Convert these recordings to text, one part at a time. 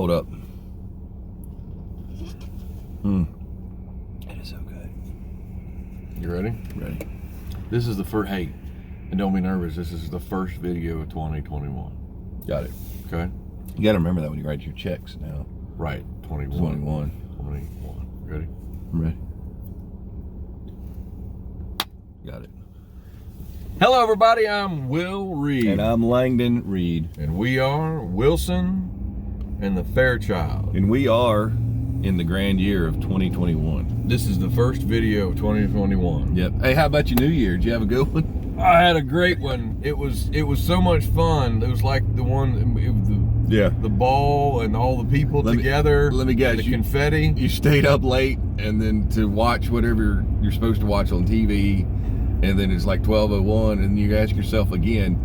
Hold up. That is so good. You ready? Ready. This is the first, hey, and don't be nervous, this is the first video of 2021. Got it. Okay? You got to remember that when you write your checks now. Right, 21. 21. Ready? I'm ready. Got it. Hello, everybody. I'm Will Reed. And I'm Langdon Reed. And we are Wilson and the Fairchild. And we are in the grand year of 2021. This is the first video of 2021. Yep. Hey, how about your New Year? Did you have a good one? I had a great one. It was so much fun. It was like the one, the ball and all the people together. Let me guess. The confetti. You stayed up late and then to watch whatever you're supposed to watch on TV, and then it's like 12:01, and you ask yourself again,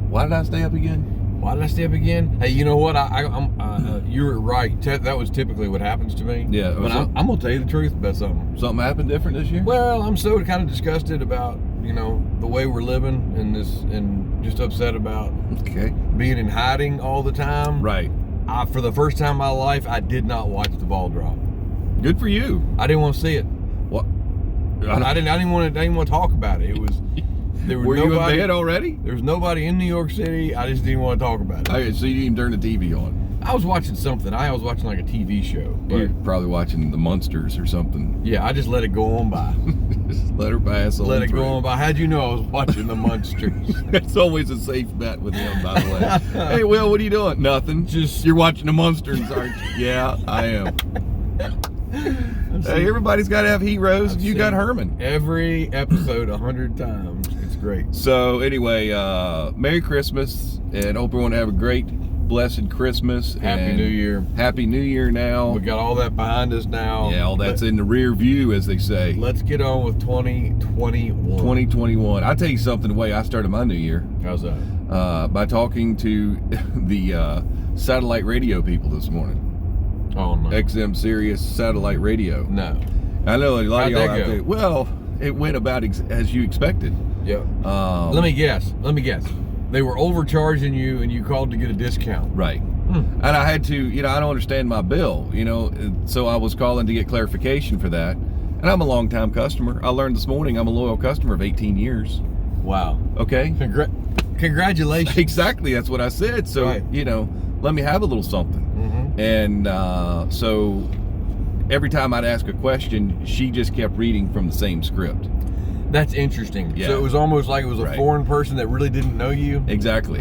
why did I stay up again? Why did I stay up again? Hey, you know what? You're right. That was typically what happens to me. Yeah. But I'm gonna tell you the truth about something. Something happened different this year? Well, I'm so kind of disgusted about the way we're living and just upset about being in hiding all the time. Right. For the first time in my life, I did not watch the ball drop. Good for you. I didn't want to see it. What? I didn't want to talk about it. It was. Were you in bed already? There was nobody in New York City. I just didn't want to talk about it. Okay, so you didn't even turn the TV on? I was watching something. I was watching like a TV show. You're probably watching the Munsters or something. Yeah, I just let it go on by. Just let her pass on. Let it go on by. How'd you know I was watching the Munsters? That's always a safe bet with him, by the way. Hey, Will, what are you doing? Nothing. Just you're watching the Munsters, aren't you? Yeah, I am. Hey, everybody's got to have heroes, and you got Herman. Every episode 100 times. It's great. So anyway, Merry Christmas, and hope everyone have a great, blessed Christmas. Happy New Year. Happy New Year now. We got all that behind us now. Yeah, all that's in the rear view, as they say. Let's get on with 2021. 2021. I'll tell you something, the way I started my new year. How's that? By talking to the satellite radio people this morning. Oh, no. XM Sirius satellite radio. No. I know a lot of y'all How'd that go? Well, it went about as you expected. Yeah. Let me guess. They were overcharging you and you called to get a discount. Right. And I had to, I don't understand my bill, so I was calling to get clarification for that. And I'm a long-time customer. I learned this morning I'm a loyal customer of 18 years. Wow. Okay? Congratulations. Exactly. That's what I said. So, right. Let me have a little something. And so every time I'd ask a question, she just kept reading from the same script. That's interesting. Yeah. So it was almost like it was a foreign person that really didn't know you? Exactly.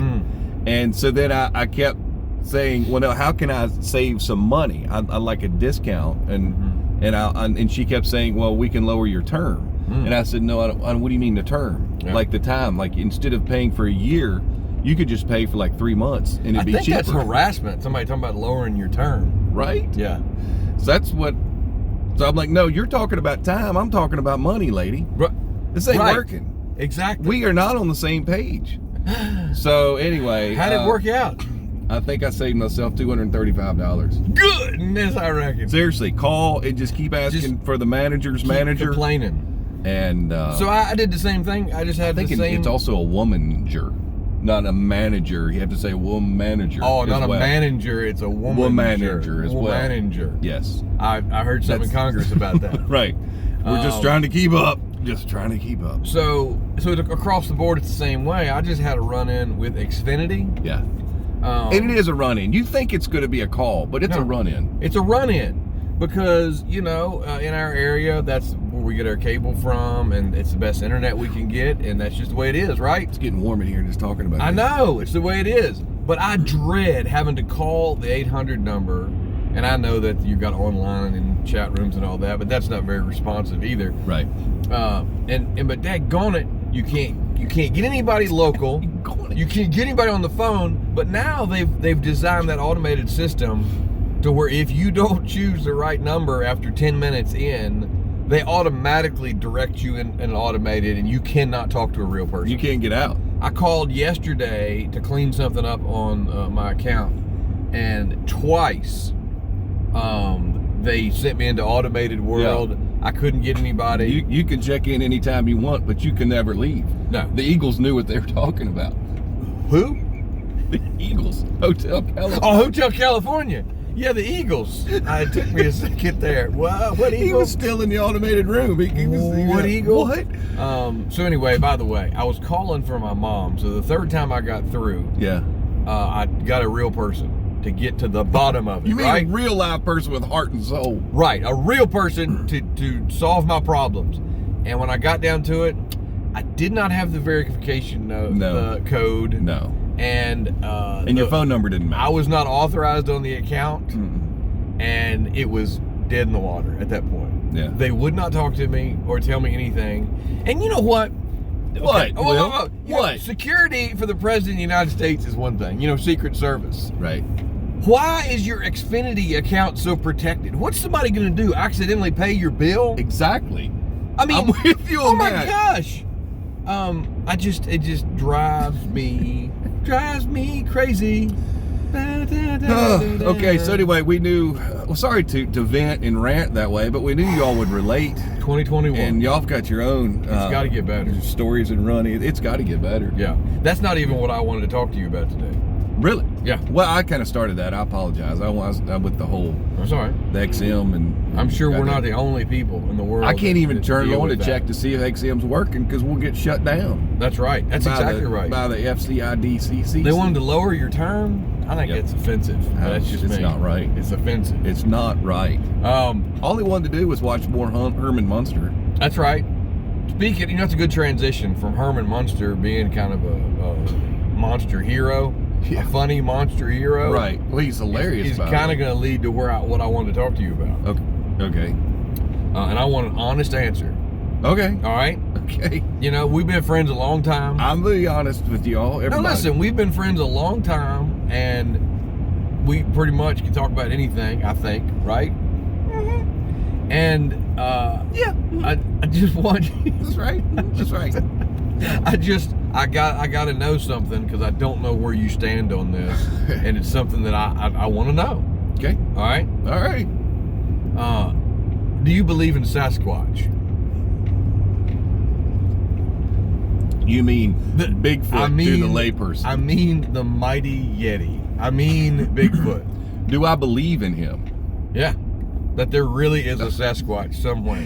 And so then I kept saying, well, no, how can I save some money? I like a discount. And she kept saying, well, we can lower your term. And I said, no, I don't, what do you mean the term? Yeah. Like the time, like instead of paying for a year, you could just pay for like 3 months and it'd be cheaper. I think that's harassment. Somebody talking about lowering your term. Right? Yeah. So so I'm like, no, you're talking about time. I'm talking about money, lady. This ain't working. Exactly. We are not on the same page. So anyway. How'd it work out? I think I saved myself $235. Goodness, I reckon. Seriously, call and just keep asking for the manager's manager. Complaining. And so I did the same thing. I just had the same. It's also a womanger, not a manager. You have to say a woman manager. Oh, not a manager. It's a woman manager as well. Manager. Yes. I heard something in Congress about that. Right. We're just trying to keep up. Just trying to keep up. So across the board, it's the same way. I just had a run-in with Xfinity. Yeah. And it is a run-in. You think it's going to be a call, but it's a run-in. It's a run-in because, in our area, that's where we get our cable from, and it's the best internet we can get, and that's just the way it is, right? It's getting warm in here just talking about it. I know. It's the way it is. But I dread having to call the 800 number, and I know that you got online and chat rooms and all that, but that's not very responsive either. Right. But daggone it, you can't get anybody local. You can't get anybody on the phone. But now they've designed that automated system to where if you don't choose the right number after 10 minutes in, they automatically direct you in an automated, and you cannot talk to a real person. You can't get out. I called yesterday to clean something up on my account, and twice they sent me into automated world. Yeah. I couldn't get anybody. You can check in anytime you want, but you can never leave. No. The Eagles knew what they were talking about. Who? The Eagles. Hotel California. Oh, Hotel California. Yeah, the Eagles. It took me a second there. What Eagles? He was still in the automated room. What Eagle? What? So anyway, by the way, I was calling for my mom. So the third time I got through, Yeah. I got a real person to get to the bottom of it. You mean right? a real live person with heart and soul? Right, a real person to solve my problems. And when I got down to it, I did not have the verification code. No. And your phone number didn't match. I was not authorized on the account, and it was dead in the water at that point. Yeah. They would not talk to me or tell me anything. And you know what? What? Okay. Will? You know, What? security for the President of the United States is one thing. You know, Secret Service. Right. Why is your Xfinity account so protected? What's somebody going to do? Accidentally pay your bill? Exactly. I mean, I'm with you on that. Oh my gosh. It just drives me crazy. Okay, so anyway, we knew, sorry to vent and rant that way, but we knew y'all would relate. 2021. And y'all have got your own. It's got to get better. Stories and running. It's got to get better. Yeah. That's not even what I wanted to talk to you about today. Really? Yeah. Well, I kind of started that. I apologize. I'm with the whole. That's all right. The XM and. I'm sure we're not the only people in the world. I can't even turn deal on to with check to see if XM's working because we'll get shut down. That's right. That's exactly right. By the FCIDCC. They wanted to lower your term. I think it's offensive. That's just it's me. not right. It's offensive. It's not right. All they wanted to do was watch more Herman Munster. That's right. Speaking, you know, it's a good transition from Herman Munster being kind of a monster hero, a funny monster hero. Right. Well, he's hilarious. He's kind of going to lead to what I wanted to talk to you about. Okay. And I want an honest answer. Okay. All right. Okay. You know, we've been friends a long time. I'm being honest with y'all. Everybody. Now listen, we've been friends a long time, and we pretty much can talk about anything. I think, right? Mm-hmm. And yeah, I just want you. That's right. That's right. I got to know something because I don't know where you stand on this, and it's something that I want to know. Okay. All right. All right. Do you believe in Sasquatch? You mean the Bigfoot to the layperson? I mean the mighty Yeti. I mean Bigfoot. Do I believe in him? Yeah. That there really is a Sasquatch somewhere.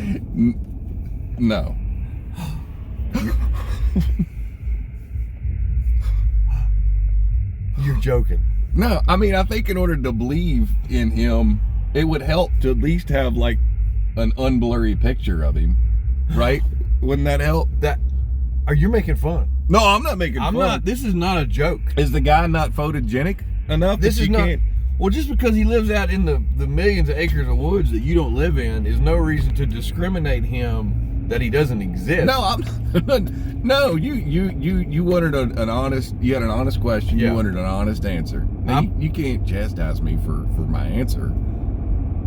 No. You're joking. No, I mean, I think in order to believe in him, it would help to at least have like an unblurry picture of him, right? Wouldn't that help? Are you making fun? No, I'm not making fun. I'm not. This is not a joke. Is the guy not photogenic enough? This is not. Can't... Well, just because he lives out in the millions of acres of woods that you don't live in is no reason to discriminate him that he doesn't exist. No, no. You wanted an honest. You had an honest question. Yeah. You wanted an honest answer. Now, you can't chastise me for my answer.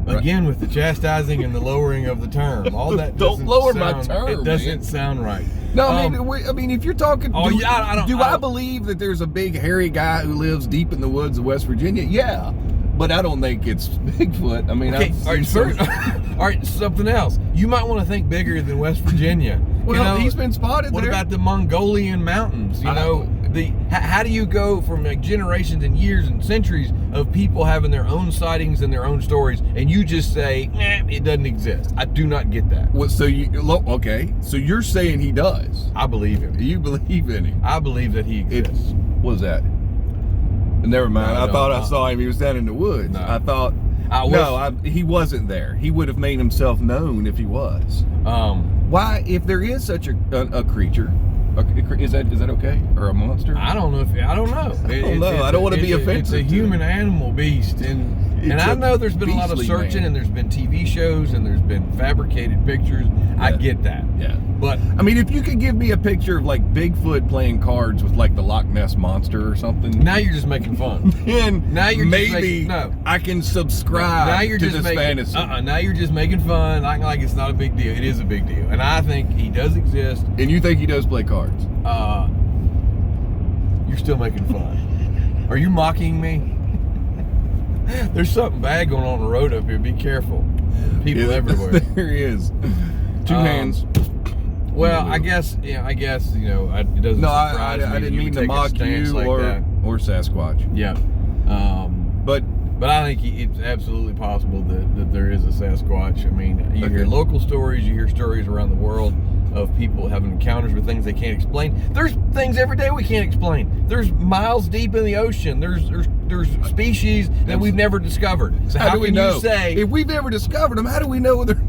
Again, with the chastising and the lowering of the term, all that don't lower my term. It doesn't sound right. No, I mean, if you're talking, I believe that there's a big hairy guy who lives deep in the woods of West Virginia? Yeah, but I don't think it's Bigfoot. I mean, okay, all right, something else. You might want to think bigger than West Virginia. Well, he's been spotted. What there. about the Mongolian mountains? You know, how do you go from like generations and years and centuries of people having their own sightings and their own stories, and you just say, it doesn't exist? I do not get that. Well, so you're saying he does? I believe him. You believe in him? I believe that he exists. What was that? Never mind. No, I thought I saw him. He was down in the woods. No. I thought. He wasn't there. He would have made himself known if he was. Why, if there is such a creature, is that okay, or a monster? I don't know. I don't know. I don't want to be offensive. It's a human animal beast, and I know there's been a lot of searching, and there's been TV shows, and there's been fabricated pictures. Yeah. I get that. Yeah. But I mean, if you could give me a picture of like Bigfoot playing cards with like the Loch Ness monster or something, now you're just making fun. Then now you're maybe I can subscribe now you're to just this fantasy. Now you're just making fun, acting like it's not a big deal. It is a big deal, and I think he does exist. And you think he does play cards? You're still making fun. Are you mocking me? There's something bad going on the road up here. Be careful. People everywhere. There he is. Two hands. Well, I guess it doesn't. No, I didn't mean to mock you or Sasquatch. Yeah. But But I think it's absolutely possible that there is a Sasquatch. I mean, you hear local stories, you hear stories around the world of people having encounters with things they can't explain. There's things every day we can't explain. There's miles deep in the ocean. There's species that we've never discovered. So how do we know? Say, if we've never discovered them, how do we know they're...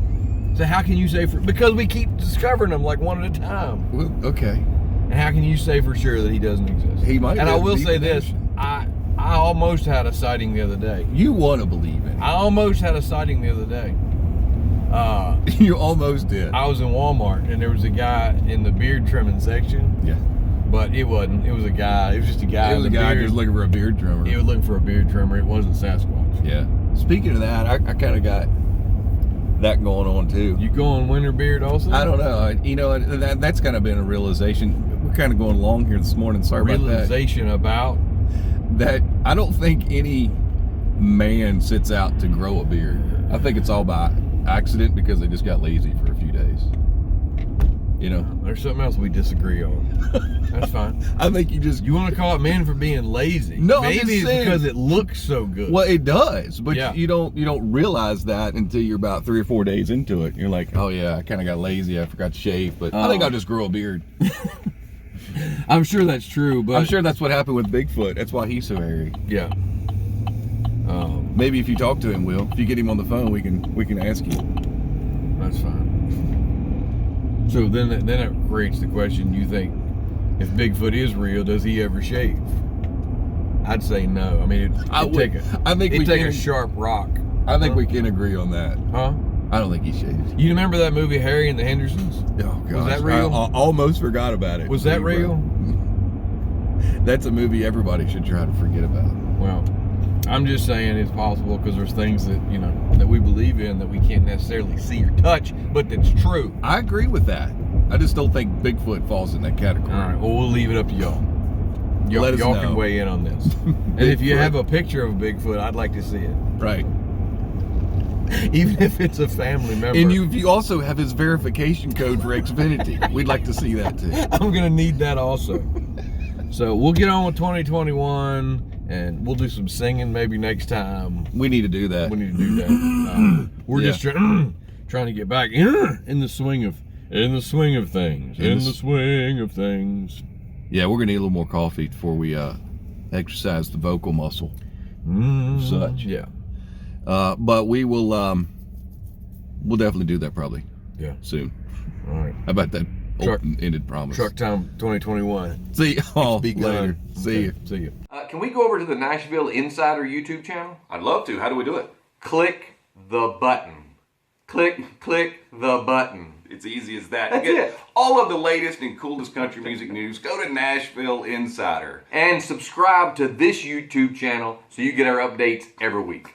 So how can you say because we keep discovering them like one at a time? Well, okay. And how can you say for sure that he doesn't exist? He might. And I will say this: I almost had a sighting the other day. You want to believe it? I almost had a sighting the other day. You almost did. I was in Walmart and there was a guy in the beard trimming section. Yeah. But it wasn't. It was a guy. It was just a guy. It was a guy just looking for a beard trimmer. He was looking for a beard trimmer. It wasn't Sasquatch. Yeah. Speaking of that, I kind of got that going on too. You going winter beard also? I don't know. That's kind of been a realization. We're kind of going long here this morning. Sorry about that. Realization about that. I don't think any man sits out to grow a beard. I think it's all by accident because they just got lazy for a few days. There's something else we disagree on. That's fine. I think you want to call it men for being lazy. No, maybe it's because it looks so good. Well, it does, but you don't realize that until you're about 3 or 4 days into it. You're like, oh yeah, I kind of got lazy. I forgot to shave, but I think I'll just grow a beard. I'm sure that's true, but I'm sure that's what happened with Bigfoot. That's why he's so hairy. Yeah. Maybe if you talk to him, Will, if you get him on the phone, we can ask him. That's fine. So then it creates the question: you think if Bigfoot is real, does he ever shave? I'd say no. I mean, it'd take a sharp rock. I think we can agree on that. Huh? I don't think he shaves. You remember that movie Harry and the Hendersons? Oh gosh, was that real? I almost forgot about it. Was that real? That's a movie everybody should try to forget about. Well, I'm just saying it's possible because there's things that that we believe in that we can't necessarily see or touch, but that's true. I agree with that. I just don't think Bigfoot falls in that category. All right, well, we'll leave it up to y'all. Y'all can weigh in on this. And if you have a picture of Bigfoot, I'd like to see it. Right. Even if it's a family member. And you also have his verification code for Xfinity. We'd like to see that too. I'm going to need that also. So we'll get on with 2021. And we'll do some singing maybe next time. We need to do that. We need to do that. We're just trying to get back in the swing of things. In the swing of things. Yeah, we're gonna need a little more coffee before we exercise the vocal muscle. Such. Yeah. But we will. We'll definitely do that probably. Yeah. Soon. All right. How about that open-ended promise? Truck Time 2021. See you later. See you. See you. Can we go over to the Nashville Insider YouTube channel? I'd love to. How do we do it? Click the button. Click the button. It's easy as that. That's it. All of the latest and coolest country music news. Go to Nashville Insider. And subscribe to this YouTube channel so you get our updates every week.